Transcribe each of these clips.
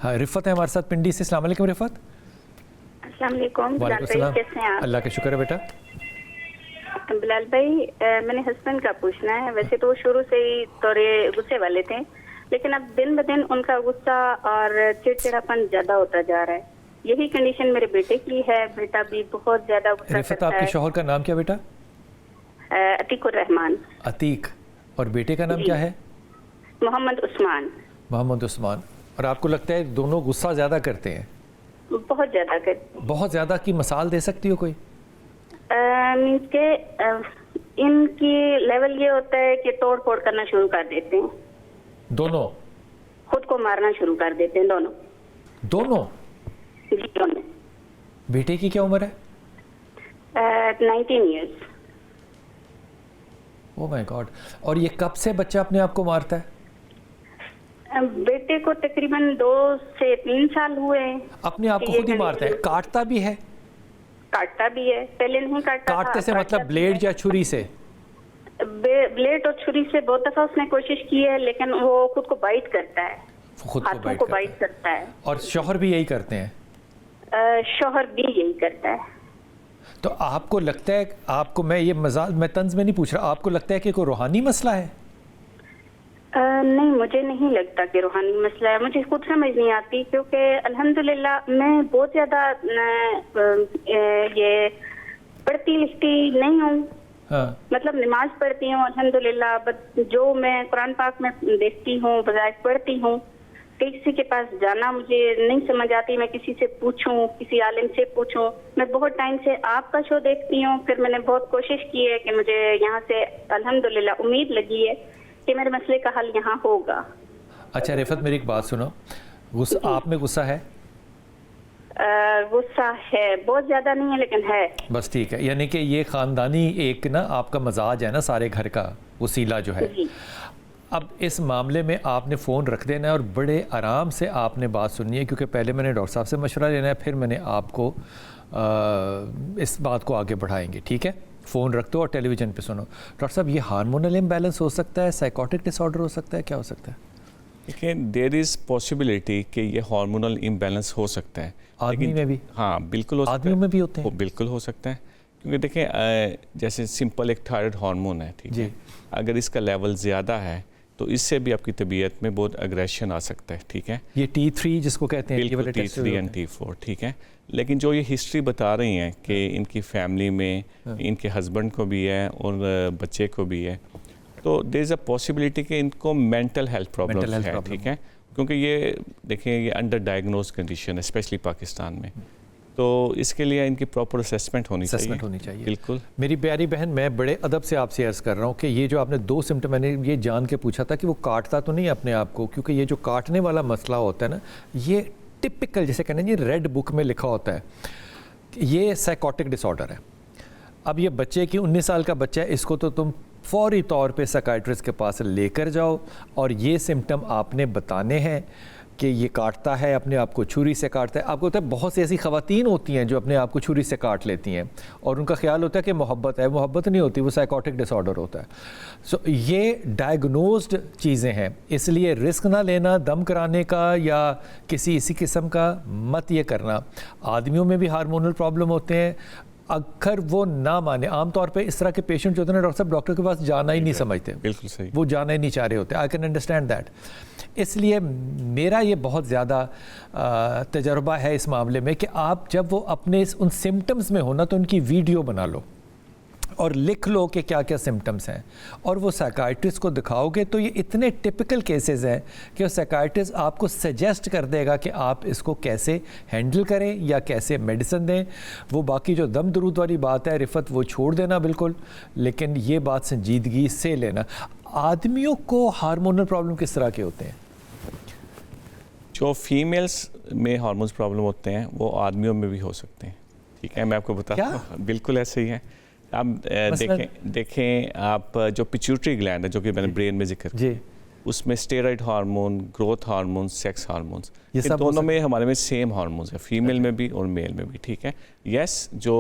हाँ, रिफ़त है हमारे साथ पिंडी से। अस्सलाम वालेकुम रिफ़त। अस्सलाम वालेकुम। वालेकुम सलाम। कैसे हैं आप? अल्लाह का शुक्र है बेटा। बिलाल भाई, मैंने हस्बैंड का पूछना है। वैसे तो शुरू से ही थोड़े गुस्से वाले थे, लेकिन अब दिन ब दिन उनका गुस्सा और चिड़चिड़ापन ज्यादा होता जा रहा है। यही कंडीशन मेरे बेटे की है। बेटा भी बहुत ज्यादा गुस्सा रिफ़त, करता आपके है। शौहर का नाम क्या बेटा? अतीकुर रहमान। अतीक। और बेटे का नाम जी। क्या है? मोहम्मद उस्मान। मोहम्मद उस्मान। और आपको लगता है दोनों गुस्सा ज़्यादा करते हैं? बहुत ज्यादा करते बहुत ज़्यादा की मिसाल दे सकती हो कोई? मीन्स के इनकी लेवल ये होता है कि तोड़ फोड़ करना शुरू कर देते हैं। दोनों? खुद को मारना शुरू कर देते हैं दोनों। दोनों? जी दोनों। बेटे की क्या उम्र है? 19 ईयर्स। Oh my God. और ये कब से बच्चा अपने आप को मारता है? बेटे को तकरीबन 2 से 3 साल हुए हैं। अपने आप को ये खुद ही मारता है? काटता भी है? काटता भी है। पहले नहीं काटता था। काटते से काटता मतलब भी ब्लेड है। या छुरी से? ब्लेड और छुरी से बहुत दफा उसने कोशिश की है, लेकिन वो खुद को बाइट करता है। खुद को हाथों को बाइट करता करता है। है। और शौहर भी यही करते हैं? शौहर भी यही करता है। तो आपको लगता है, आपको मैं ये मजाक मैं तंज में नहीं पूछ रहा, आपको लगता है कि कोई रूहानी मसला है? नहीं, मुझे नहीं लगता कि रूहानी मसला है। मुझे खुद समझ नहीं आती, क्योंकि अल्हम्दुलिल्लाह मैं बहुत ज्यादा ये पढ़ती लिखती नहीं हूँ। हाँ। मतलब नमाज पढ़ती हूँ अल्हम्दुलिल्लाह, बट जो मैं कुरान पाक में देखती हूँ, बजाय पढ़ती हूँ। किसी के पास जाना मुझे नहीं समझ आती। मैं किसी से पूछूं, किसी आलिम से पूछूं। मैं बहुत टाइम से आपका शो देखती हूँ, फिर मैंने बहुत कोशिश की है कि मुझे यहाँ से अल्हम्दुलिल्लाह उम्मीद लगी है कि मेरे मसले का हल यहाँ होगा। अच्छा रिफ़त, मेरी एक बात सुनो। आप में गुस्सा है? गुस्सा है, बहुत ज्यादा नहीं है लेकिन है। बस ठीक है, यानी कि ये ख़ानदानी एक ना आपका मजाज है ना सारे घर का, वसीला जो है। जी। अब इस मामले में आपने फ़ोन रख देना है और बड़े आराम से आपने बात सुननी है, क्योंकि पहले मैंने डॉक्टर साहब से मशवरा लेना है, फिर मैंने आपको इस बात को आगे बढ़ाएंगे, ठीक है? फ़ोन रख दो और टेलीविज़न पे सुनो। डॉक्टर साहब, ये हार्मोनल इम्बैलेंस हो सकता है, साइकोटिक डिसऑर्डर हो सकता है, क्या हो सकता है? देखिए, देयर इज़ पॉसिबिलिटी कि ये हार्मोनल इम्बैलेंस हो सकता है। आदमी में भी? हाँ बिल्कुल हो सकता है। आदमियों में भी होते हैं? बिल्कुल हो सकता है, क्योंकि देखें जैसे सिंपल एक थायराइड हार्मोन है, ठीक है? अगर इसका लेवल ज़्यादा है तो इससे भी आपकी तबीयत में बहुत अग्रेशन आ सकता है, ठीक है? ये T3 जिसको कहते हैं, बिल्कुल T3 एंड T4, ठीक है? लेकिन जो ये हिस्ट्री बता रही हैं कि इनकी फैमिली में इनके हस्बैंड को भी है और बच्चे को भी है, तो देयर इज़ अ पॉसिबिलिटी कि इनको मेंटल हेल्थ प्रॉब्लम है, ठीक है? क्योंकि ये देखें, ये अंडर डायग्नोज कंडीशन है, स्पेशली पाकिस्तान में। तो इसके लिए इनकी प्रॉपर असेसमेंट होनी चाहिए। बिल्कुल। मेरी प्यारी बहन, मैं बड़े अदब से आपसे अर्ज़ कर रहा हूँ कि ये जो आपने 2 सिम्टम, मैंने ये जान के पूछा था कि वो काटता तो नहीं अपने आप को, क्योंकि ये जो काटने वाला मसला होता है ना, ये टिपिकल जैसे कहना ये रेड बुक में लिखा होता है, ये साइकोटिक डिसऑर्डर है। अब ये बच्चे की 19 साल का बच्चा है, इसको तो तुम फौरी तौर पे साइकाइट्रिस्ट के पास लेकर जाओ और ये सिम्टम आपने बताने हैं कि ये काटता है, अपने आप को छुरी से काटता है। आपको होता है बहुत सी ऐसी ख़वातीन होती हैं जो अपने आप को छुरी से काट लेती हैं और उनका ख्याल होता है कि मोहब्बत है, मोहब्बत नहीं होती, वो साइकोटिक डिसऑर्डर होता है। सो ये डायग्नोज्ड चीज़ें हैं, इसलिए रिस्क ना लेना दम कराने का या किसी इसी किस्म का मत ये करना। आदमियों में भी हार्मोनल प्रॉब्लम होते हैं, अगर वो ना माने। आमतौर पे इस तरह के पेशेंट जो होते हैं ना डॉक्टर साहब, डॉक्टर के पास जाना ही नहीं समझते। बिल्कुल सही। वो जाना ही नहीं चाह रहे होते। I can understand that. इसलिए मेरा ये बहुत ज़्यादा तजर्बा है इस मामले में कि आप जब वो अपने उन सिम्टम्स में हो ना, तो उनकी वीडियो बना लो और लिख लो कि क्या क्या सिम्टम्स हैं, और वो साइकाइट्रिस्ट को दिखाओगे तो ये इतने टिपिकल केसेस हैं कि वो साइकाइट्रिस्ट आपको सजेस्ट कर देगा कि आप इसको कैसे हैंडल करें या कैसे मेडिसिन दें। वो बाकी जो दम दरूद वाली बात है रिफ़त, वो छोड़ देना बिल्कुल, लेकिन ये बात संजीदगी से लेना। आदमियों को हार्मोनल प्रॉब्लम किस तरह के होते हैं? जो फीमेल्स में हार्मोन्स प्रॉब्लम होते हैं वो आदमियों में भी हो सकते हैं, ठीक है? मैं आपको बताता हूँ। बिल्कुल ऐसे ही है। आप देखें आप जो पिट्यूटरी ग्लैंड है, जो कि मैंने ब्रेन में जिक्र किया, उसमें steroid hormone, growth hormone, sex hormones, ये दोनों में हमारे में सेम हार्मोन्स है, फीमेल में भी और मेल में भी, ठीक है? यस, जो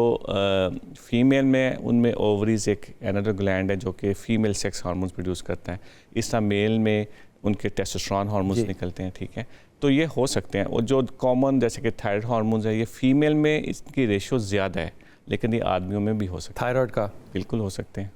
फीमेल में उनमें ओवरीज एक एनाडर ग्लैंड है जो कि फीमेल सेक्स हार्मोन्स प्रोड्यूस करता है। इस तरह मेल में उनके टेस्टोस्टेरोन हार्मोन्स निकलते हैं, ठीक है? तो ये हो सकते हैं। और जो कॉमन जैसे कि थायराइड हार्मोन्स है, ये फीमेल में इसकी रेशियो ज़्यादा है, लेकिन ये आदमियों में भी हो सकता है। थायराइड का बिल्कुल हो सकते हैं।